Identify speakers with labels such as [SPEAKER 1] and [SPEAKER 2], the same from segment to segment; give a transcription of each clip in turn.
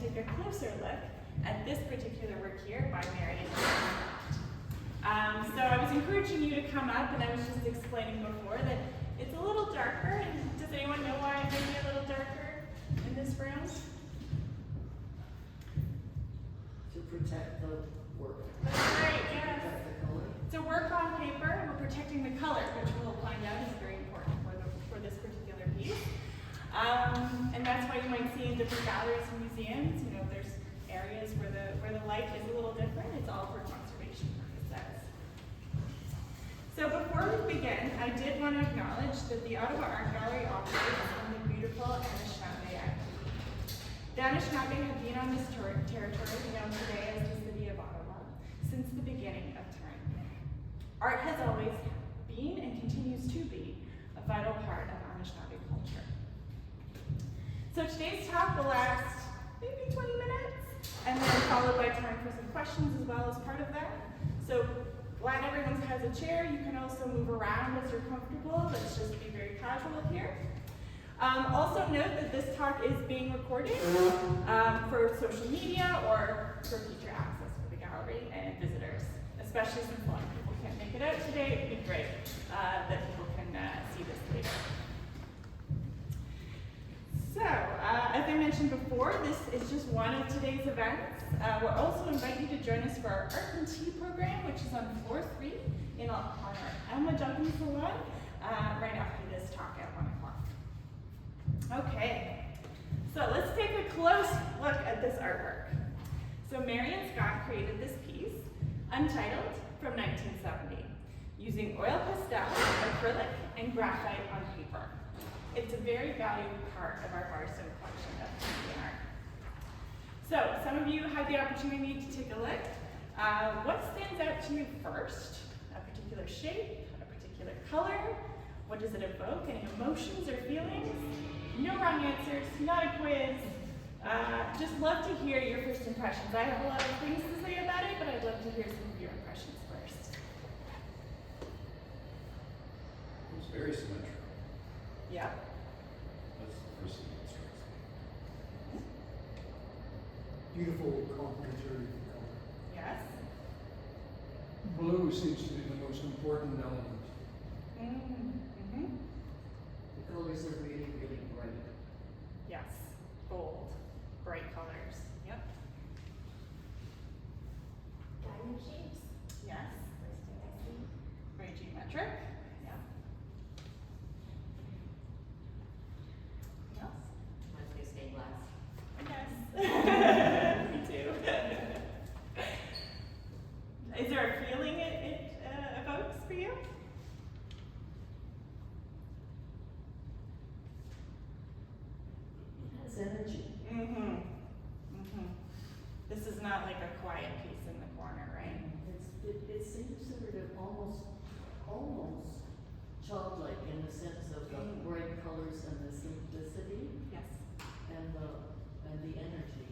[SPEAKER 1] take a closer look at this particular work here by Marian Scott. So I was encouraging you to come up, and I was just explaining before that it's a little darker. And does anyone know why it may be a little darker in this room?
[SPEAKER 2] To protect the work.
[SPEAKER 1] That's right, yes.
[SPEAKER 2] Protect the color.
[SPEAKER 1] It's a work on paper, and we're protecting the color, which we'll find out is very important for this particular piece. And that's why you might see in different galleries and museums, there's areas where the light is a little different. It's all for conservation purposes. So before we begin, I did want to acknowledge that the Ottawa Art Gallery operates on the beautiful Anishinaabe activity. The Anishinaabe have been on this territory known today as the City of Ottawa since the beginning of time. Art has always been and continues to be a vital part of Anishinaabe culture. So today's talk will last maybe 20 minutes, and then followed by time for some questions as well as part of that. So glad everyone has a chair. You can also move around as you're comfortable. Let's just be very casual here. Also note that this talk is being recorded for social media or for future access for the gallery and visitors, especially since a lot of people can't make it out today. It would be great that people can see this later. So, as I mentioned before, this is just one of today's events. We'll also invite you to join us for our Art and Tea program, which is on floor 3 on our Alma Jogging Salon, right after this talk at 1 o'clock. Okay, so let's take a close look at this artwork. So Marian Scott created this piece, Untitled, from 1970, using oil pastel, acrylic, and graphite on paper. It's a very valued part of our Firestone collection of Canadian art. So, some of you had the opportunity to take a look. What stands out to you first? A particular shape, a particular color? What does it evoke? Any emotions or feelings? No wrong answers, not a quiz. Just love to hear your first impressions. I have a lot of things to say about it, but I'd love to hear some of your impressions first.
[SPEAKER 3] It's very symmetrical.
[SPEAKER 1] Yeah.
[SPEAKER 3] That's the first thing that strikes me.
[SPEAKER 4] Beautiful complementary color.
[SPEAKER 1] Yes.
[SPEAKER 4] Blue seems to be the most important element.
[SPEAKER 1] Mm-hmm.
[SPEAKER 2] The colors are really, really bright.
[SPEAKER 1] Yes. Bold, bright colors. Yep.
[SPEAKER 5] Diamond shapes.
[SPEAKER 1] Yes.
[SPEAKER 5] First thing I see.
[SPEAKER 1] Very geometric. Yeah. What else?
[SPEAKER 5] Reminds me of stained glass.
[SPEAKER 1] Yes. Me too. Is there a feeling it evokes for you?
[SPEAKER 2] It has energy.
[SPEAKER 1] Mm-hmm. Mm-hmm. This is not like a quiet piece in the corner, right?
[SPEAKER 2] It seems sort of almost childlike in the sense of the bright colors and the simplicity
[SPEAKER 1] Yes.
[SPEAKER 2] and the energy.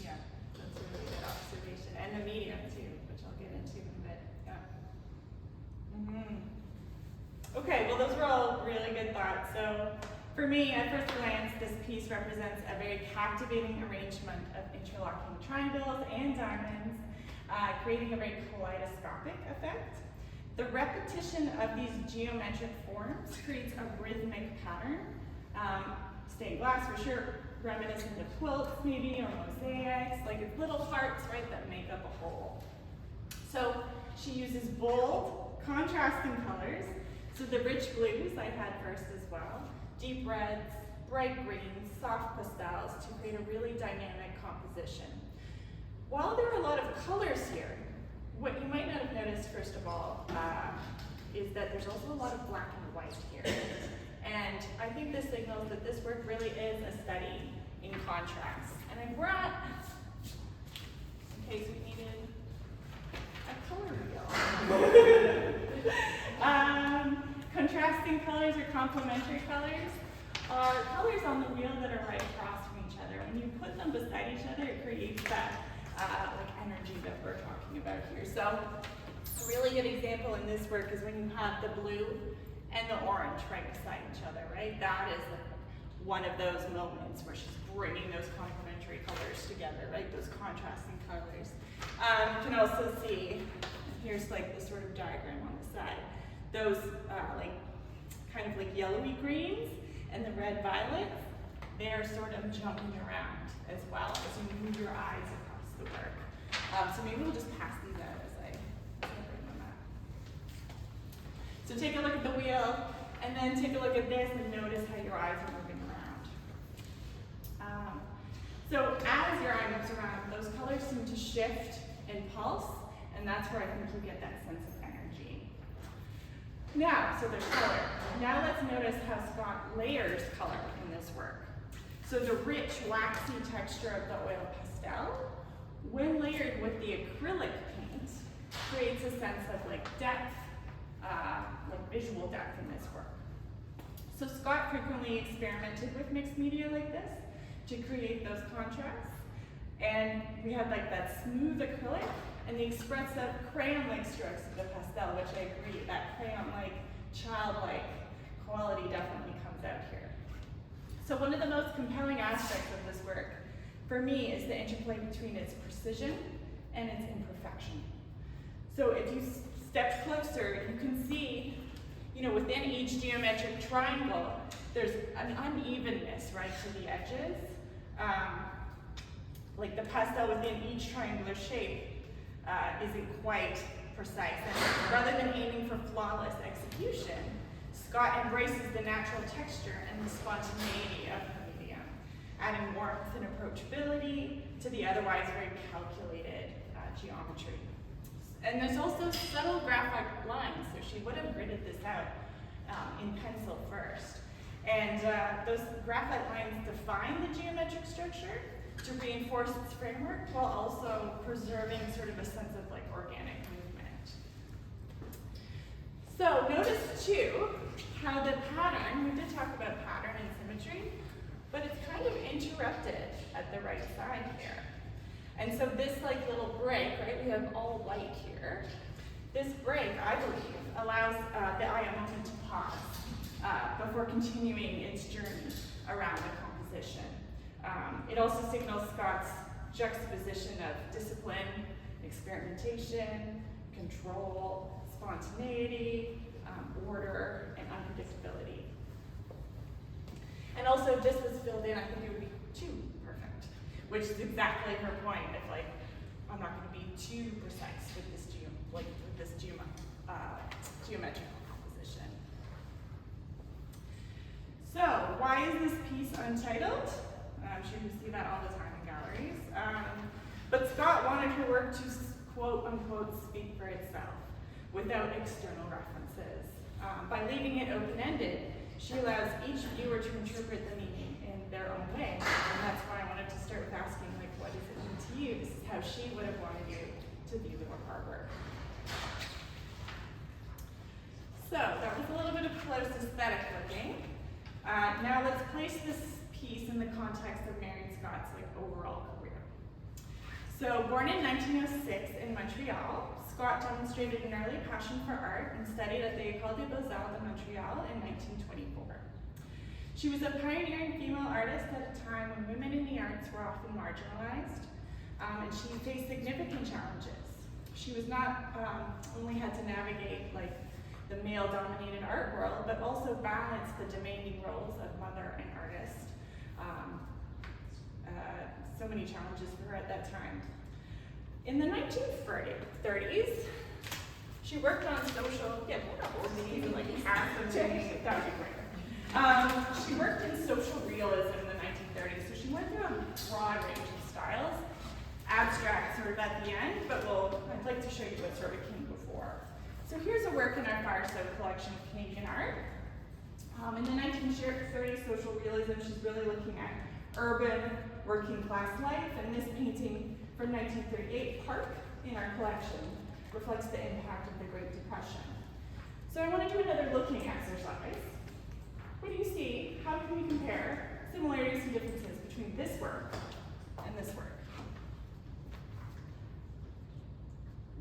[SPEAKER 1] Yeah, that's a really good observation. And the medium too, which I'll get into in a bit. Yeah. Mm-hmm. Okay, well those were all really good thoughts. So for me, at first glance, this piece represents a very captivating arrangement of interlocking triangles and diamonds, creating a very kaleidoscopic effect. The repetition of these geometric forms creates a rhythmic pattern. Stained glass for sure, reminiscent of quilts maybe, or mosaics, like it's little parts, right, that make up a whole. So she uses bold, contrasting colors. So the rich blues I had first as well, deep reds, bright greens, soft pastels to create a really dynamic composition. While there are a lot of colors here, what you might not have noticed first of all is that there's also a lot of black and white here. And I think this signals that this work really is a study in contrast. And I brought, in case we needed a color wheel. Contrasting colors or complementary colors are colors on the wheel that are right across from each other. When you put them beside each other, it creates that like energy that we're talking about here. So a really good example in this work is when you have the blue and the orange right beside each other, right? That is like one of those moments where she's bringing those complementary colors together, right? Those contrasting colors. You can also see, here's like the sort of diagram on the side, those like kind of like yellowy greens and the red violets, they're sort of jumping around as well as you move your eyes across the work. So maybe we'll just pass these out as I bring them up. So take a look at the wheel, and then take a look at this and notice how your eyes are moving around. So as your eye moves around, those colors seem to shift and pulse, and that's where I think you get that sense of energy. Now, so there's color. Now let's notice how Scott layers color in this work. So the rich, waxy texture of the oil pastel, when layered with the acrylic paint, creates a sense of like depth, like visual depth in this work. So Scott frequently experimented with mixed media like this to create those contrasts. And we had like that smooth acrylic and the expressive crayon-like strokes of the pastel, which I agree, that crayon-like, childlike quality definitely comes out here. So one of the most compelling aspects of this work, for me, is the interplay between its precision and its imperfection. So if you step closer, you can see, you know, within each geometric triangle, there's an unevenness, right, to the edges. Like the pastel within each triangular shape isn't quite precise. And rather than aiming for flawless execution, Scott embraces the natural texture and the spontaneity of her medium, adding warmth and approachability to the otherwise very calculated geometry. And there's also subtle graphite lines, so she would have gridded this out in pencil first. And those graphite lines define the geometric structure to reinforce its framework while also preserving sort of a sense of like organic movement. So notice too how the pattern, we did talk about pattern and symmetry, but it's kind of interrupted at the right side here. And so this like little break, right, we have all white here. This break, I believe, allows the eye a moment to pause before continuing its journey around the composition. It also signals Scott's juxtaposition of discipline, experimentation, control, spontaneity, order, and unpredictability. And also, if this was filled in, I think it would be too perfect, which is exactly her point of like, I'm not going to be too precise with this geometrical composition. So, why is this piece untitled? I'm sure you see that all the time in galleries. But Scott wanted her work to quote unquote speak for itself without external references. By leaving it open-ended, she allows each viewer to interpret the meaning in their own way. And that's why I wanted to start with asking, like, what does it mean to you? This is how she would have wanted you to view our work. So that was a little bit of close aesthetic looking. Now let's place this piece in the context of Marian Scott's like overall career. So born in 1906 in Montreal, Scott demonstrated an early passion for art and studied at the École des Beaux-Arts de Montreal in 1924. She was a pioneering female artist at a time when women in the arts were often marginalized, and she faced significant challenges. She was not only had to navigate like the male-dominated art world, but also balance the demanding roles of mother and artist. So many challenges for her at that time. In the 1930s, she worked on social, yeah, these and like half of that would be great. She worked in social realism in the 1930s, so she went through a broad range of styles. Abstract sort of at the end, but I'd like to show you what sort of came before. So here's a work in our Firestone collection of Canadian art. In the 1930s social realism, she's really looking at urban working class life, and this painting from 1938, Park, in our collection, reflects the impact of the Great Depression. So I want to do another looking exercise. What do you see? How can we compare similarities and differences between this work and this work?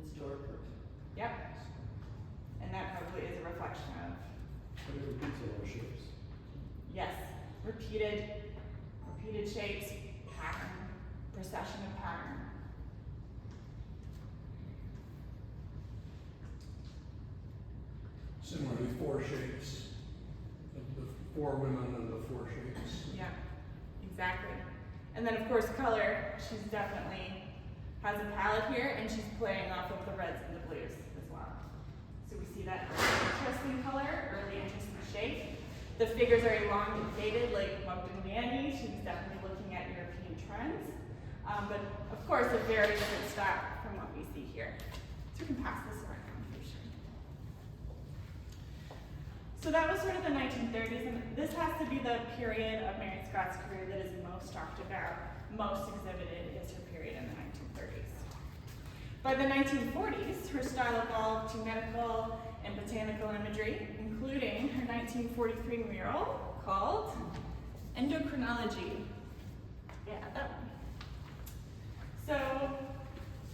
[SPEAKER 2] It's darker.
[SPEAKER 1] Yep. And that probably is a reflection of,
[SPEAKER 3] But it repeats all our shapes.
[SPEAKER 1] yes, repeated repeated shapes, pattern, procession of pattern.
[SPEAKER 4] Similarly, 4 shapes, the 4 women and the 4 shapes.
[SPEAKER 1] Yeah, exactly. And then of course color, she's definitely has a palette here and she's playing off of the reds and the blues as well. So we see that interesting color, early interesting shape. The figures are elongated like Modigliani. She's definitely looking at European trends. But of course a very different style from what we see here. So we can pass this around. So that was sort of the 1930s, and this has to be the period of Marian Scott's career that is most talked about, most exhibited is her period in the 1930s. By the 1940s, her style evolved to medical and botanical imagery, including her 1943 mural called Endocrinology. Yeah, that one. So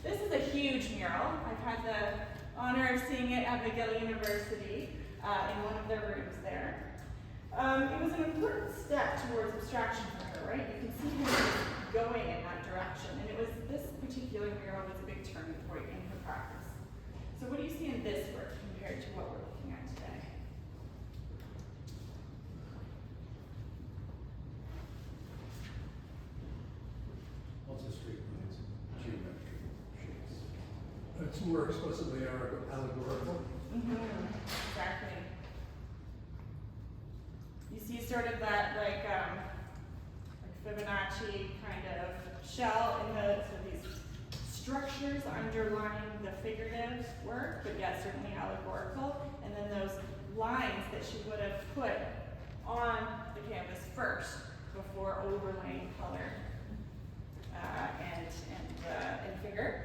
[SPEAKER 1] this is a huge mural. I've had the honor of seeing it at McGill University. In one of their rooms there. It was an important step towards abstraction for her, right? You can see her going in that direction. And it was this particular mural was a big turning point in her practice. So what do you see in this work compared to what we're looking at today?
[SPEAKER 3] Lots of straight lines and geometric shapes.
[SPEAKER 4] It's more explicitly allegorical.
[SPEAKER 1] Exactly. You see sort of that like Fibonacci kind of shell in the so these structures underlying the figurative work, but yet certainly allegorical, and then those lines that she would have put on the canvas first before overlaying color and figure.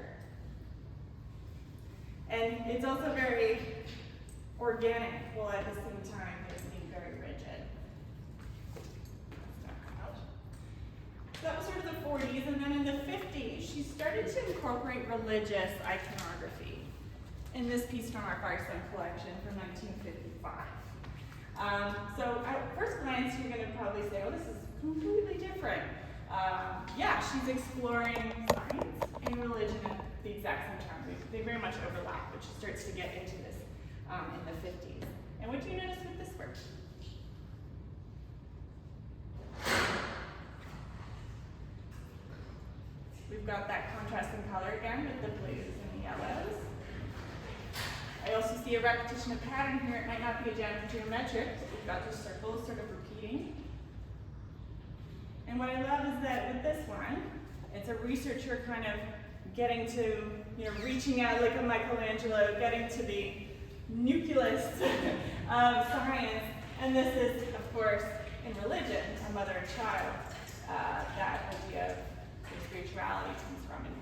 [SPEAKER 1] And it's also very organic, while at the same time it's being very rigid. So that was sort of the 40s, and then in the 50s, she started to incorporate religious iconography in this piece from our Firestone collection from 1955. So at first glance, you're going to probably say, oh, this is completely different. Yeah, she's exploring science and religion at the exact same time. They very much overlap, but she starts to get into this in the 50s. And what do you notice with this work? We've got that contrasting color again with the blues and the yellows. I also see a repetition of pattern here. It might not be a geometric, but we've got the circles sort of repeating. And what I love is that with this one, it's a researcher kind of getting to, reaching out like a Michelangelo, getting to the nucleus of science. And this is, of course, in religion, a mother and child, that idea of spirituality comes from. And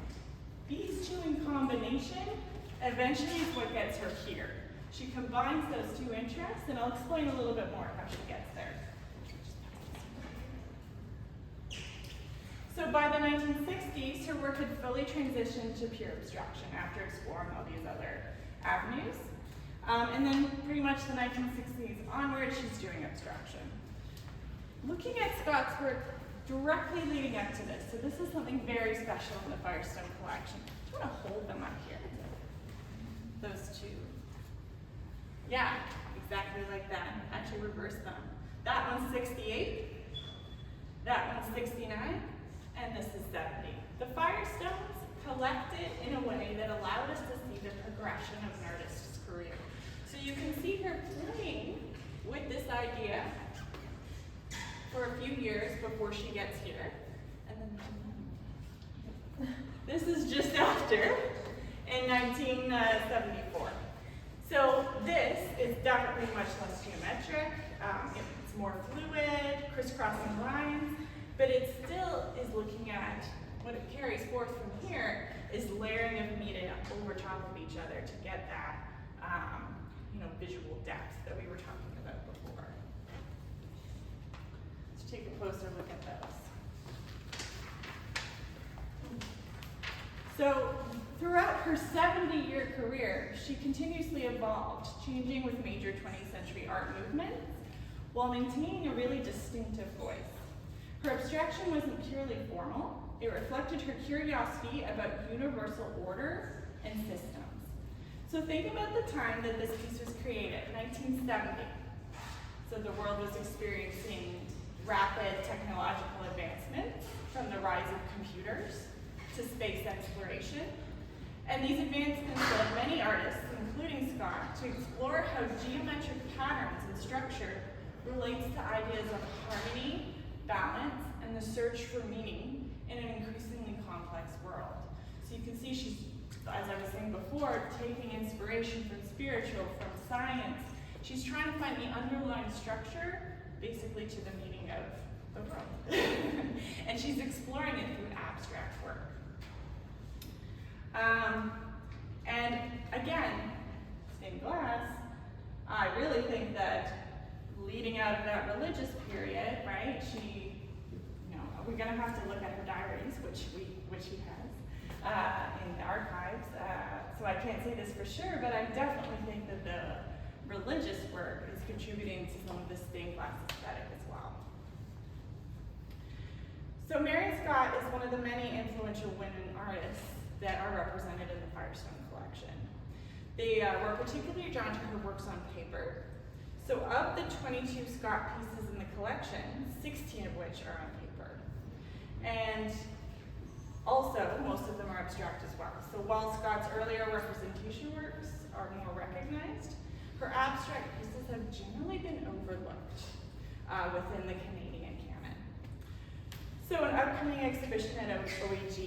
[SPEAKER 1] these two in combination eventually is what gets her here. She combines those two interests, and I'll explain a little bit more how she gets there. So by the 1960s, her work had fully transitioned to pure abstraction after exploring all these other avenues. And then pretty much the 1960s onward, she's doing abstraction. Looking at Scott's work directly leading up to this, so this is something very special in the Firestone collection. Do you want to hold them up here? Those two. Yeah, exactly like that. Actually reverse them. That one's 68, that one's 69, and this is 70. The Firestones collected in a way that allowed us to see the progression of an artist's career. So you can see her playing with this idea for a few years before she gets here. And then this is just after, in 1974. So this is definitely much less geometric. It's more fluid, crisscrossing lines, but it still is looking at what it carries forth from here is layering of media over top of each other to get that visual depth that we were talking about before. Let's take a closer look at those. So throughout her 70-year career, she continuously evolved, changing with major 20th century art movements while maintaining a really distinctive voice. Her abstraction wasn't purely formal. It reflected her curiosity about universal order and systems. So think about the time that this piece was created, 1970. So the world was experiencing rapid technological advancements, from the rise of computers to space exploration. And these advancements led many artists, including Scott, to explore how geometric patterns and structure relates to ideas of harmony, balance, and the search for meaning in an increasingly complex world. So you can see she's, as I was saying before, taking inspiration from spiritual, from science. She's trying to find the underlying structure, basically to the meaning of the world. And she's exploring it through abstract work. And again, stained glass, I really think that leading out of that religious period, right, she, you know, we're gonna have to look at her diaries, which she has in the archives. So I can't say this for sure, but I definitely think that the religious work is contributing to some of the stained glass aesthetic as well. So Marian Scott is one of the many influential women artists that are represented in the Firestone collection. They were particularly drawn to her works on paper. So of the 22 Scott pieces in the collection, 16 of which are on paper. And also, most of them are abstract as well. So while Scott's earlier representation works are more recognized, her abstract pieces have generally been overlooked within the Canadian canon. So an upcoming exhibition at OAG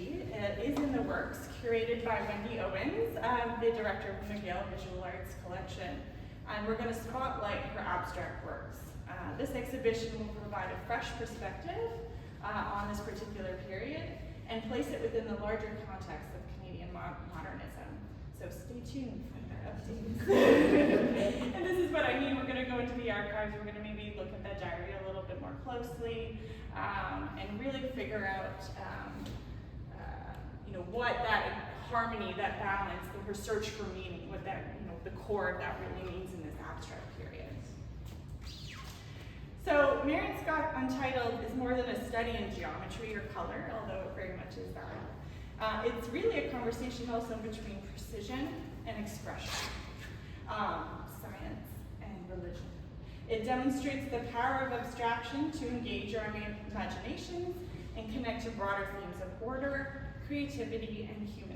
[SPEAKER 1] is in the works, curated by Wendy Owens, the director of the McGill Visual Arts Collection. And we're going to spotlight her abstract works. This exhibition will provide a fresh perspective on this particular period and place it within the larger context of Canadian modernism. So stay tuned for their updates. And this is what I mean. We're going to go into the archives. We're going to maybe look at that diary a little bit more closely and really figure out you know, what that harmony, that balance, her search for meaning, what that, you know, the core of that really means in this abstract period. So Marian Scott Untitled is more than a study in geometry or color, although it very much is that. It's really a conversation also between precision and expression, science and religion. It demonstrates the power of abstraction to engage our imaginations and connect to broader themes of order, creativity, and human